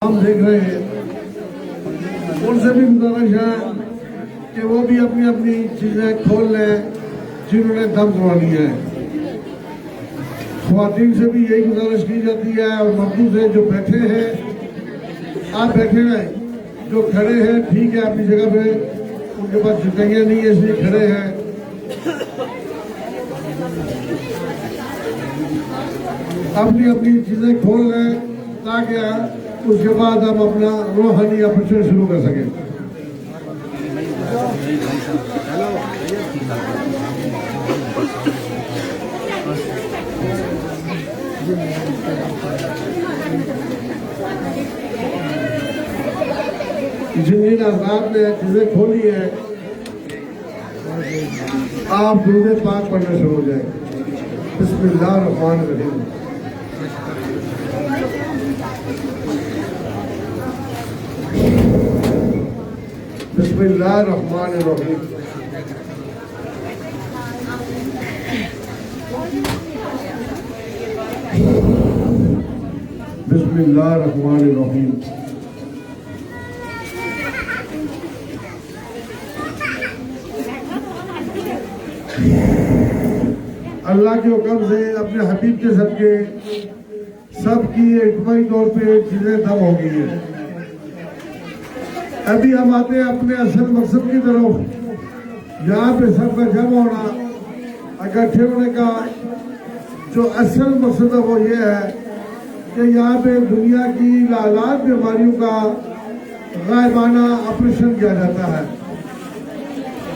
ہم دیکھ رہے ہیں ان سے بھی گزارش ہے کہ وہ بھی اپنی اپنی چیزیں کھول لیں جنہوں نے دم کروانی ہے. خواتین سے بھی یہی گزارش کی جاتی ہے اور مردوں سے جو بیٹھے ہیں آپ بیٹھے رہیں, جو کھڑے ہیں ٹھیک ہے اپنی جگہ پہ, ان کے پاس جتائیاں نہیں ہے اس لیے کھڑے ہیں. اپنی اپنی چیزیں کھول لیں تاکہ اس کے بعد ہم اپنا روحانی آپریشن شروع کر سکیں. جن جن حضرات نے چیزیں کھولی ہیں آپ درود پاک پڑھنا شروع ہو جائیں. بسم اللہ الرحمن الرحیم. بسم اللہ الرحمن الرحیم. بسم اللہ الرحمن الرحیم. اللہ کے حکم سے اپنے حبیب کے صدقے سب کی اجتماعی طور پہ چیزیں دم ہو گئی ہیں. ابھی ہم آتے ہیں اپنے اصل مقصد کی طرف. یہاں پہ سب کا جمع ہونا, اکٹھے ہونے کا جو اصل مقصد ہے وہ یہ ہے کہ یہاں پہ دنیا کی لالات بیماریوں کا غائبانہ آپریشن کیا جاتا ہے.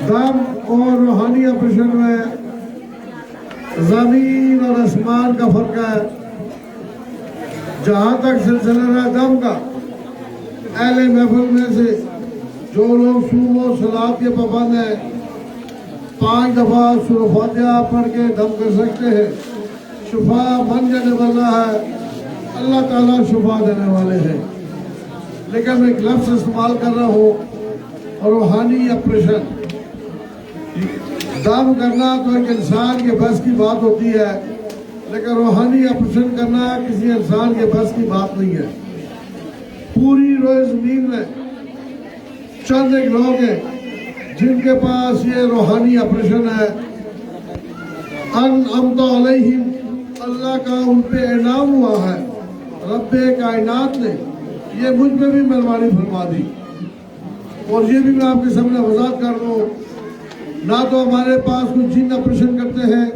دم اور روحانی آپریشن میں زمین اور آسمان کا فرق ہے. جہاں تک سلسلہ دم کا, اہل محفل میں سے جو لوگ صوم و صلات کے پابند ہیں 5 دفعہ سورۃ فاتحہ پڑھ کے دم کر سکتے ہیں. شفا بن جانے والا ہے, اللہ تعالیٰ شفا دینے والے ہیں. لیکن میں ایک لفظ استعمال کر رہا ہوں, روحانی آپریشن. دم کرنا تو ایک انسان کے بس کی بات ہوتی ہے, لیکن روحانی آپریشن کرنا کسی انسان کے بس کی بات نہیں ہے. پوری روئے زمین میں چند ایک لوگ ہیں جن کے پاس یہ روحانی آپریشن ہے. انعمت علیہم, اللہ کا ان پہ انعام ہوا ہے. رب کائنات نے یہ مجھ پہ بھی مہربانی فرما دی. اور یہ بھی میں آپ کے سامنے وضاحت کر رہا ہوں, نہ تو ہمارے پاس کوئی جن آپریشن کرتے ہیں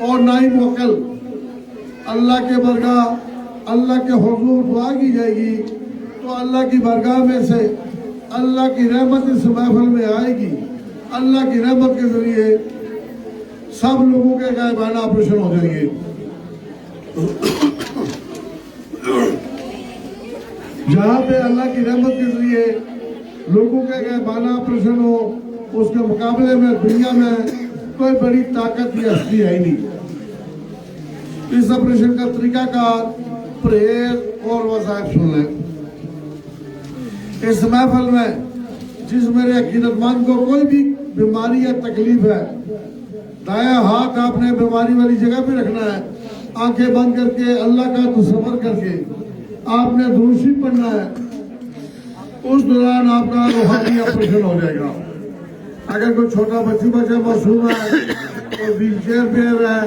اور نہ ہی موکل. اللہ کے برگاہ, اللہ کے حضور دعا کی جائے گی تو اللہ کی برگاہ میں سے اللہ کی رحمت اس محفل میں آئے گی. اللہ کی رحمت کے ذریعے سب لوگوں کے غائبانہ آپریشن ہو جائیں گے. جہاں پہ اللہ کی رحمت کے ذریعے لوگوں کے غائبانہ آپریشن ہو, اس کے مقابلے میں دنیا میں کوئی بڑی طاقت یا ہستی ہے ہی نہیں. اس آپریشن کا طریقہ کار, پرہیز اور وظائف سن لیں. اس محفل میں جس میرے عقیدت مند کو کوئی بھی بیماری یا تکلیف ہے, دایاں ہاتھ آپ نے بیماری والی جگہ پہ رکھنا ہے, آنکھیں بند کر کے اللہ کا تصور کر کے آپ نے درود شریف پڑھنا ہے. اس دوران آپ کا روحانی آپریشن ہو جائے گا. اگر کوئی چھوٹا بچہ معصوم ہے, کوئی ویل چیئر پہ ہے,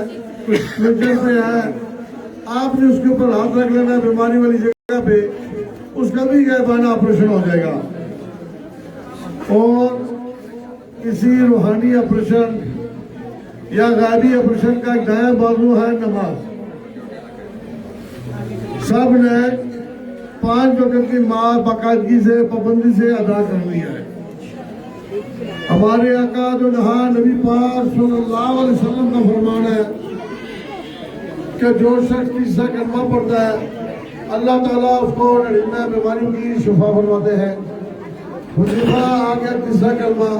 کوئی اسٹریچر پہ ہے, آپ نے اس کے اوپر ہاتھ رکھ لینا ہے بیماری والی جگہ پہ, اس کا بھی غائبانہ آپریشن ہو جائے گا. اور کسی روحانی آپریشن یا غائبی آپریشن کا ایک دایاں بازو ہے نماز. سب نے 5 وقت کی باقاعدگی سے, پابندی سے ادا کرنی ہے. ہمارے آقا جو جہاں نبی پاک صلی اللہ علیہ وسلم کا فرمان ہے کہ جو شخص تیسرا کلمہ پڑھتا ہے اللہ تعالیٰ اس کو 99 بیماریوں کی شفا فرماتے ہیں. حذیفہ آ گیا تیسرا کلمہ.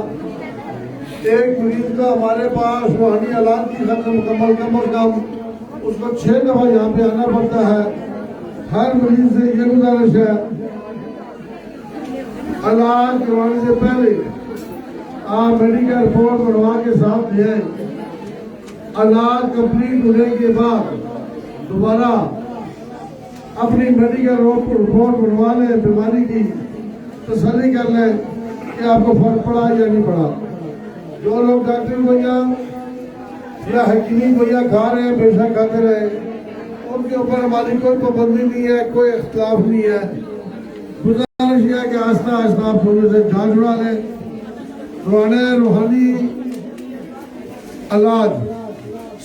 ایک مریض کا ہمارے پاس روحانی حالات کی خبر مکمل کم از کم اس کو 6 دفعہ یہاں پہ آنا پڑتا ہے. ہر مریض سے یہ گزارش ہے علاج کروانے سے پہلے آپ میڈیکل رپورٹ بنوا کے ساتھ دیں. علاج کمپلیٹ ہونے کے بعد دوبارہ اپنی میڈیکل رپورٹ بنوا لیں، بیماری کی تسلی کر لیں کہ آپ کو فرق پڑا یا نہیں پڑا۔ جو لوگ ڈاکٹر بھیا یا حکیم بھیا کھا رہے ہیں بے شک کھاتے رہے، ان کے اوپر ہماری کوئی پابندی نہیں ہے، کوئی اختلاف نہیں ہے۔ گزارش یہ ہے کہ آہستہ آہستہ آپ تھوڑے سے جان چھڑا لیں۔ روحانی علاج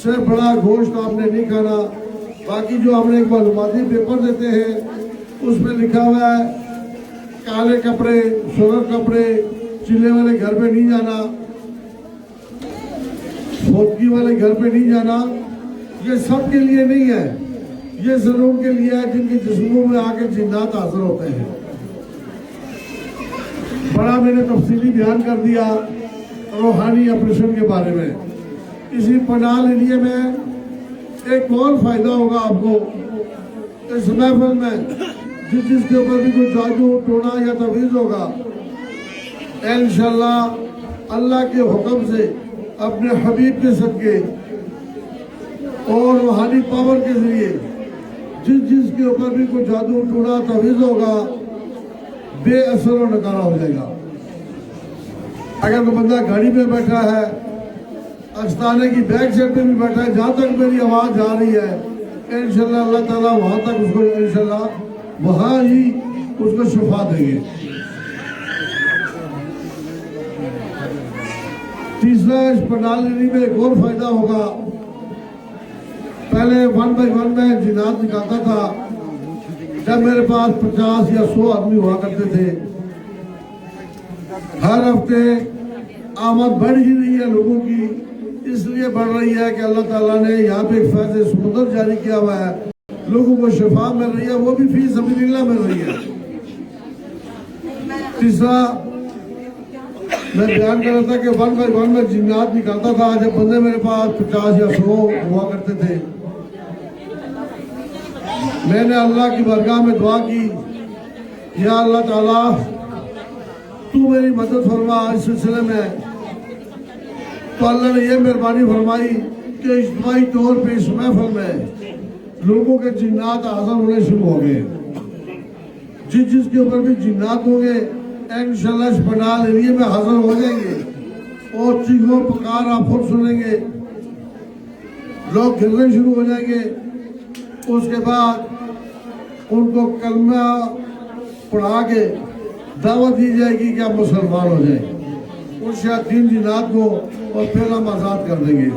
سے بڑا گوشت آپ نے نہیں کھانا۔ باقی جو ہم نے ایک معلوماتی پیپر دیتے ہیں اس میں لکھا ہوا ہے کالے کپڑے، سرخ کپڑے، چلے والے گھر پہ نہیں جانا، فوتگی والے گھر پہ نہیں جانا۔ یہ سب کے لیے نہیں ہے، یہ ضرور کے لیے ہے جن کے جسموں میں آ کے جنات حاضر ہوتے ہیں۔ بڑا میں نے تفصیلی بیان کر دیا روحانی آپریشن کے بارے میں۔ اسی پناہ لیے میں ایک اور فائدہ ہوگا آپ کو اس محفل میں، جس کے اوپر بھی کوئی جادو ٹونا یا تعویذ ہوگا، انشاءاللہ اللہ کے حکم سے اپنے حبیب کے صدقے اور روحانی پاور کے ذریعے جس کے اوپر بھی کوئی جادو ٹونا تعویذ ہوگا بے اثر و نکارا ہو جائے گا۔ اگر کوئی بندہ گاڑی میں بیٹھا ہے، استانے کی بیک سائڈ پہ بھی بیٹھا ہے، جہاں تک میری آواز جا رہی ہے انشاءاللہ اللہ تعالیٰ وہاں تک اس کو انشاءاللہ وہاں ہی اس کو شفا دیں گے۔ تیسرا اس پنالی میں ایک اور فائدہ ہوگا۔ پہلے 1 بائی 1 میں جنات نکالتا تھا، جب میرے پاس 50 یا 100 آدمی ہوا کرتے تھے۔ ہر ہفتے آمد بڑھ ہی رہی ہے لوگوں کی، اس لیے بڑھ رہی ہے کہ اللہ تعالیٰ نے یہاں پہ ایک فیض سمندر جاری کیا ہوا ہے، لوگوں کو شفا مل رہی ہے، وہ بھی فی سبیل اللہ مل رہی ہے۔ تیسرا میں بیان کر رہا تھا کہ 1 بائی 1 میں جنات نکالتا تھا، جب بندے میرے پاس 50 یا 100 ہوا کرتے تھے۔ میں نے اللہ کی بارگاہ میں دعا کی، یا اللہ تعالیٰ تو میری مدد فرما اس سلسلے میں۔ تو اللہ نے یہ مہربانی فرمائی کہ اجتماعی طور پہ اس محفل میں لوگوں کے جنات حاضر ہونے شروع ہو گئے۔ جس کے اوپر بھی جنات ہوں گے انشاءاللہ اس پناہ ایریے میں حاضر ہو جائیں گے، اور چیخوں پکار آپ خود سنیں گے، لوگ گرنے شروع ہو جائیں گے۔ اس کے بعد ان کو کلمہ پڑھا کے دعوت دی جائے گی کہ آپ مسلمان ہو جائیں، ان شیاطین جنات کو، اور پھر ہم آزاد کر دیں گے۔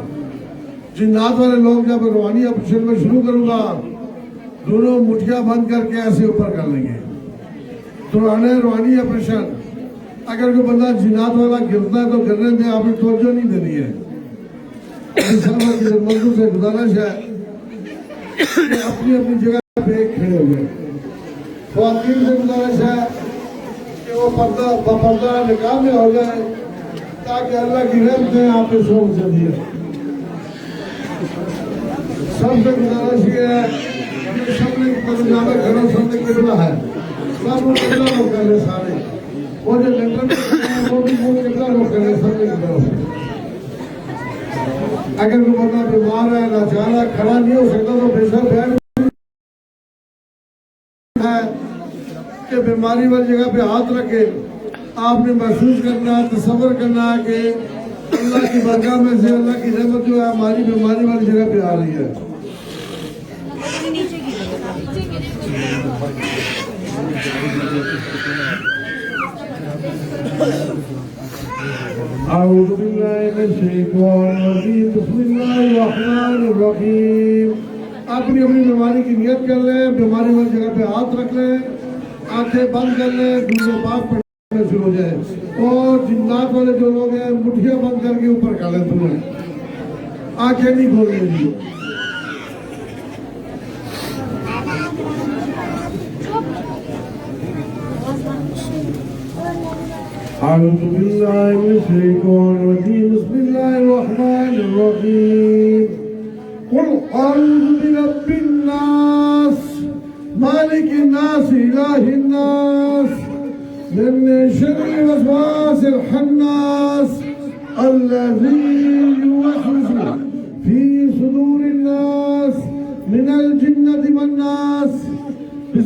جنات والے لوگ جب روحانی آپریشن میں شروع کروں گا، دونوں مٹھیاں بند کر کے ایسے اوپر کر لیں گے۔ روحانی آپریشن، اگر کوئی بندہ جنات والا گرتا ہے تو گرنے دیں، آپ نے توجہ نہیں دینی ہے۔ مندوں سے گزارش ہے کہ اپنی اپنی جگہ پہ کھڑے ہو گئے۔ خواتین سے گزارش ہے کہ وہ پردہ نکاح میں ہو جائے تاکہ اللہ کی رحمتیں آپ کے شوق سے دیا۔ سب سے گزارش یہ ہے کہ سب نے زیادہ گھروں سب نے قبلہ ہے، سب وہ قبلہ رخ کر لیں سارے، وہ جو لنڈن میں وہ بھی وہ قبلہ رخ کر لیں، سب نے قبلہ رخ۔ اگر کوئی بندہ بیمار ہے، لاچار ہے، کھڑا نہیں ہو سکتا تو بے شک بیٹھ ہے کہ بیماری والی جگہ پہ ہاتھ رکھے۔ آپ نے محسوس کرنا، تصور کرنا ہے کہ اللہ کی برکات میں سے اللہ کی رحمت جو ہے ہماری بیماری والی جگہ پہ آ رہی ہے۔ اعوذ باللہ من الشیطان الرجیم، بسم اللہ الرحمن الرحیم۔ اپنی بیماری کی نیت کر لیں، بیماری والی جگہ پہ ہاتھ رکھ لیں، آنکھیں بند کر لیں، درود پاک پڑھنا شروع ہو جائے، اور جنات والے جو لوگ ہیں مٹھیاں بند کر کے اوپر کر لیں، تمہیں آنکھیں نہیں کھولنے دی۔ اعوذ باللہ من الشیطان الرجیم، بسم اللہ الرحمن الرحیم۔ قل اعوذ برب الناس مالک الناس الہ الناس من شر الوسواس الخناس الذی یوسوس فی صدور الناس من الجنة والناس۔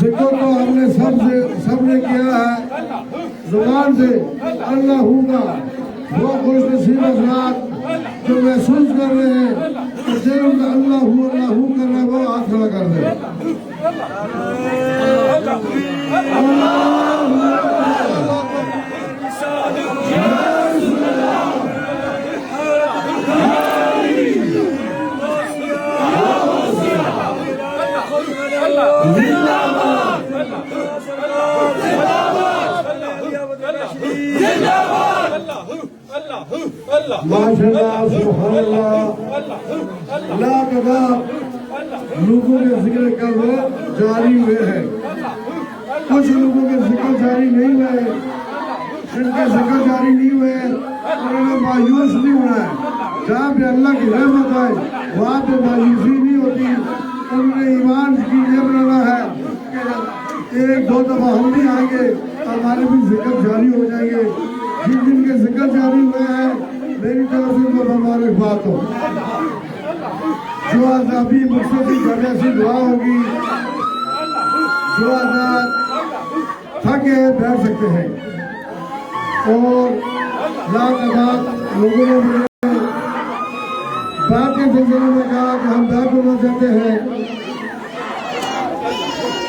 ذکر کو ہم نے سب نے کیا ہے زبان سے اللہ ہوگا وہ خوش نصیب افراد جو محسوس کر رہے ہیں کہ دل ان کا اللہ ہو کر رہا ہے وہ ہاتھ کھڑا کر دے ماشاءاللہ سبحان اللہ لاکھ لوگوں کے ذکر کرنا جاری ہوئے ہیں کچھ لوگوں کے ذکر جاری نہیں ہوئے جن کے ذکر جاری نہیں ہوئے انہوں نے مایوس نہیں ہونا ہے جہاں پہ اللہ کی رحمت آئے وہاں پہ مایوسی نہیں ہوتی انہوں نے ایمان کی یہ بنانا ہے کہ ایک دو دفعہ ہم بھی آئیں گے ہمارے بھی ذکر جاری ہو جائیں گے جن کے ذکر جاری ہوئے ہیں میری طرف سے وہ مبارکباد ہو جو ابھی مقصدی کرنے سے دعا ہوگی جو تھکے بیٹھ سکتے ہیں اور لاکھ لوگوں نے مجھے بات کے سلسلے میں کہا کہ ہم بیعت ہونا چاہتے ہیں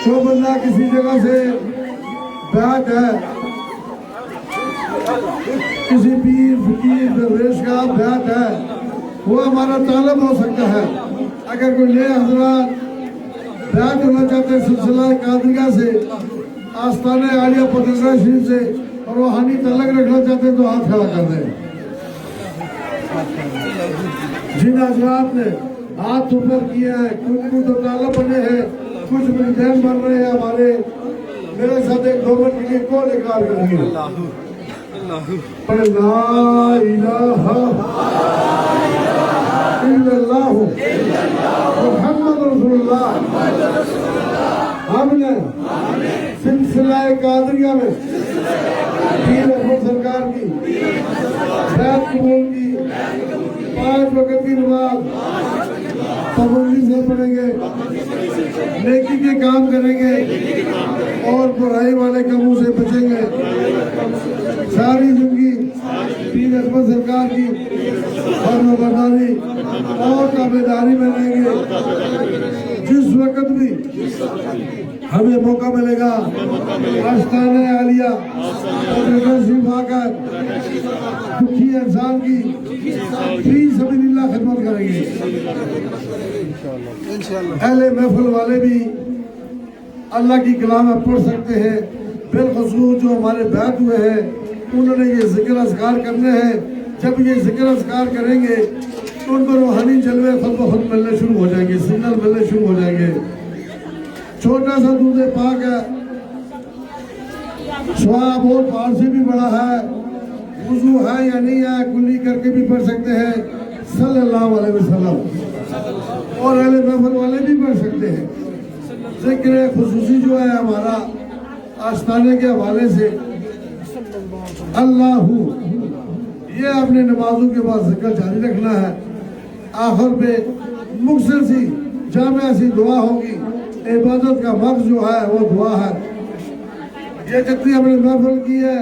جو بندہ کسی جگہ سے بیعت ہے کسی پیر فقیر درویش کا بیعت ہے وہ ہمارا طالب ہو سکتا ہے اگر کوئی نئے حضرات بیعت ہونا چاہتے ہیں سلسلہ قادریہ سے آستانہ عالیہ پتنگرہ شریف سے اور روحانی تعلق رکھنا چاہتے ہیں تو ہاتھ کھڑا کر دیں جن حضرات نے ہاتھ اوپر کیا ہے کچھ تو طالب بنے ہیں کچھ مریدین بن رہے ہیں ہمارے میرے ساتھ ایک دو منٹ کے لیے کون اقرار کریں گے پر لا الہ الا اللہ محمد رسول اللہ ہم نے سلسلہ قادریہ میں پیر احمد سرکار کی بیعت قبول کی 5 وقت کی نماز پابندی سے پڑھیں گے نیکی کے کام کریں گے اور برائی والے کاموں سے بچیں گے ساری زندگی پیر احمد سرکار کی فرمانبرداری اور تابعداری میں رہیں گے جس وقت بھی ہمیں موقع ملے گا آستانہ عالیہ پتنگرہ شریف آ کر دکھی انسان کی فی سبیل اللہ خدمت کریں گے اہل محفل والے بھی اللہ کی کلام میں پڑھ سکتے ہیں بالخصوص جو ہمارے بیعت ہوئے ہیں انہوں نے یہ ذکر اذکار کرنے ہیں جب یہ ذکر اذکار کریں گے تو ان کو روحانی جلوے خود بخود ملنے شروع ہو جائیں گے سگنل ملنے شروع ہو جائیں گے چھوٹا سا دودھ پاک ہے ثواب اور پہاڑ سے بھی بڑا ہے وضو ہے یا نہیں ہے کلی کر کے بھی پڑھ سکتے ہیں صلی اللہ علیہ وسلم اور اہل محفل والے بھی پڑھ سکتے ہیں ذکر خصوصی جو ہے ہمارا آستانے کے حوالے سے اللہ یہ اپنے نمازوں کے بعد ذکر جاری رکھنا ہے آخر پہ مختصر سی جامع سی دعا ہوگی عبادت کا مقصد جو ہے وہ دعا ہے یہ جتنی ہم نے محفل کی ہے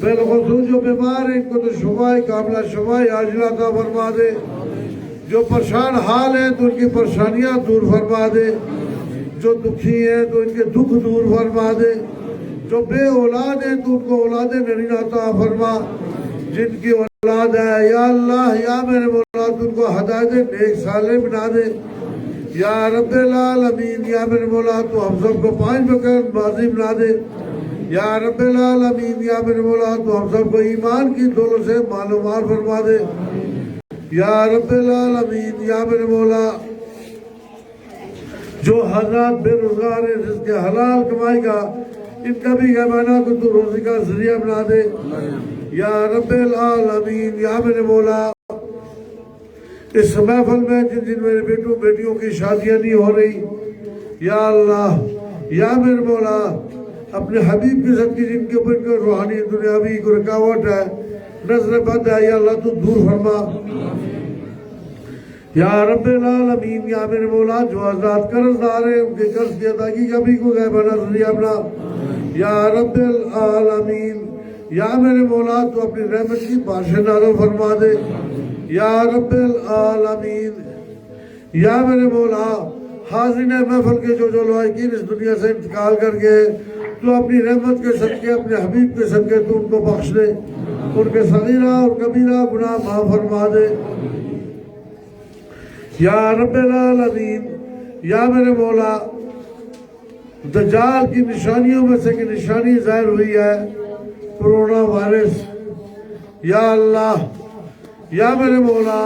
بالخصوص جو بیمار ہیں ان کو تو شفائے کاملہ شفائے عاجلہ عطا فرما دے، جو پریشان حال ہیں تو ان کی پریشانیاں دور فرما دے، جو دکھی ہیں تو ان کے دکھ دور فرما دے، جو بے اولاد ہیں تو ان کو اولاد نرینہ عطا فرما، جن کی اولاد ہے یا اللہ یا میرے مولا تو ان کو ہدایت نیک صالح بنا دے، یا رب العالمین یا میرے مولا تو ہم سب کو 5 وقت بازی بنا دے، یا رب العالمین یا میرے مولا تو ہم سب کو ایمان کی دولت سے معلومات فرما دے، یا رب العالمین یا میرے مولا جو حضرات بے روزگار ہیں جس کے حلال کمائی کا ان کا بھی غیبانہ کو تو روزی کا ذریعہ بنا دے، یا رب العالمین یا میرے مولا اس محفل میں جن جن میرے بیٹوں بیٹیوں کی شادیاں نہیں ہو رہی یا اللہ یا میرے مولا اپنے حبیب کی صدقے جن کے اوپر کو روحانی دنیاوی کو رکاوٹ ہے نظر بد ہے یا اللہ تو دور فرما، یا رب العالمین یا میرے مولا جو حضرات قرض دار ہیں ان کے قرض کی ادائیگی کا بھی کوئی غیبانہ ذریعہ بنا، یا رب العالمین یا میرے مولا تو اپنی رحمت کی بارشیں نازل فرما دے، یا رب العالمین یا میرے مولا حاضرین محفل کے جو لائقین اس دنیا سے انتقال کر گئے تو اپنی رحمت کے صدقے اپنے حبیب کے صدقے تو ان کو بخش دے، ان کے صغیرہ اور کبیرہ گناہ معاف فرما دے، یا رب العالمین یا میرے مولا دجال کی نشانیوں میں سے کہ نشانی ظاہر ہوئی ہے کرونا وائرس، یا اللہ یا میرے مولا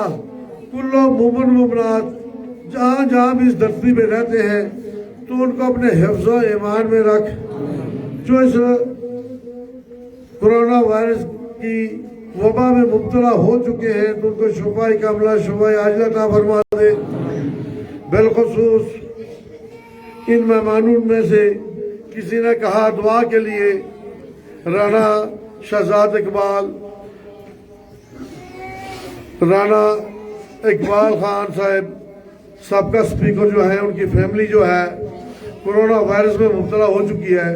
کل مومن مومنات جہاں جہاں بھی اس دھرتی میں رہتے ہیں تو ان کو اپنے حفظ و ایمان میں رکھ، جو اس کرونا وائرس کی وبا میں مبتلا ہو چکے ہیں تو ان کو شفائے کاملہ شفائے عاجلہ عطا فرما دے، بالخصوص ان مہمانوں میں سے کسی نے کہا دعا کے لیے رانا شہزاد اقبال، رانا اقبال خان صاحب سابقہ اسپیکر جو ہیں ان کی فیملی جو ہے کرونا وائرس میں مبتلا ہو چکی ہے،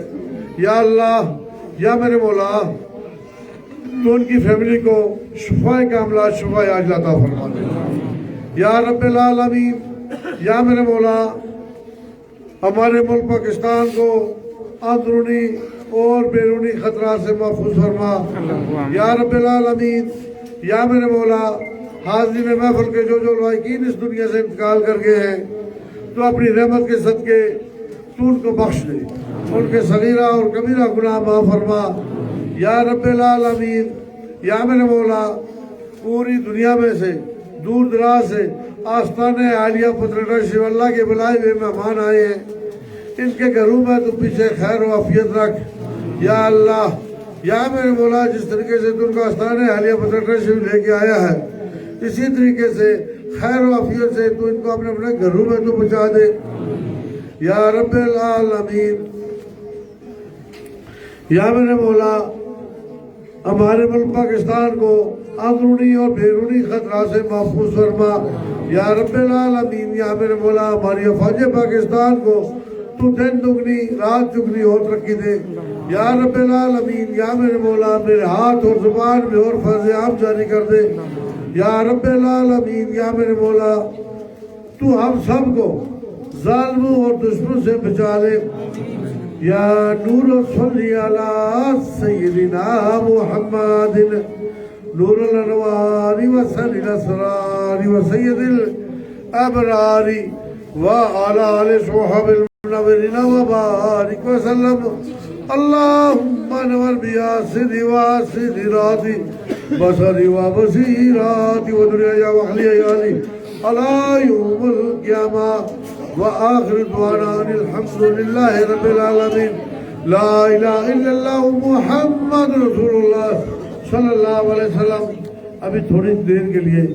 یا اللہ یا میرے مولا تو ان کی فیملی کو شفائے کاملہ شفائے عاجلہ عطا فرما دے، یا رب العالمین یا میرے مولا ہمارے ملک پاکستان کو اندرونی اور بیرونی خطرات سے محفوظ فرما، یا رب العالمین یا میرے مولا حاضرین محفل کے جو لائقین اس دنیا سے انتقال کر گئے ہیں تو اپنی رحمت کے صدقے تو ان کو بخش دے، ان کے صغیرہ اور کبیرہ گناہ معاف فرما، یا رب العالمین یا میرے مولا پوری دنیا میں سے دور دراز سے آستان عالیہ پترٹا شیو اللہ کے بلائے ہوئے مہمان آئے ہیں، ان کے گھروں میں تو پیچھے خیر و عافیت رکھ، یا اللہ یا میرے مولا جس طریقے سے تو ان کو آستان عالیہ پترٹا شیو لے کے آیا ہے اسی طریقے سے خیر و عافیت سے تو ان کو اپنے اپنے گھروں میں تو پہنچا دے، یا رب العالمین یا میرے مولا ہمارے ملک پاکستان کو اندرونی اور بیرونی خطرات سے محفوظ فرما، یا رب العالمین یا میرے مولا ہماری افواج پاکستان کو تو دن دگنی رات چگنی اور ترقی دے، یا رب العالمین یا میرے مولا میرے ہاتھ اور زبان میں اور فضل عام جاری کر دے، یا رب العالمین یا میرے مولا تو ہم سب کو ظالموں اور دشمن سے بچا لے، یا نور صلی علی سیدنا محمد نور الانوار وسلی الاسرار وسید الابرار وعلی آل صحاب المنورین وبارک وسلم، اللہم نور بیاسد واسد راتی بصری و بصیراتی و دنیا و حلیالی علی یوم القیامہ وآخر دعوانا الحمد للہ رب العالمین، لا الہ الا اللہ محمد رسول اللہ صلی اللہ علیہ وسلم۔ ابھی تھوڑی دیر کے لیے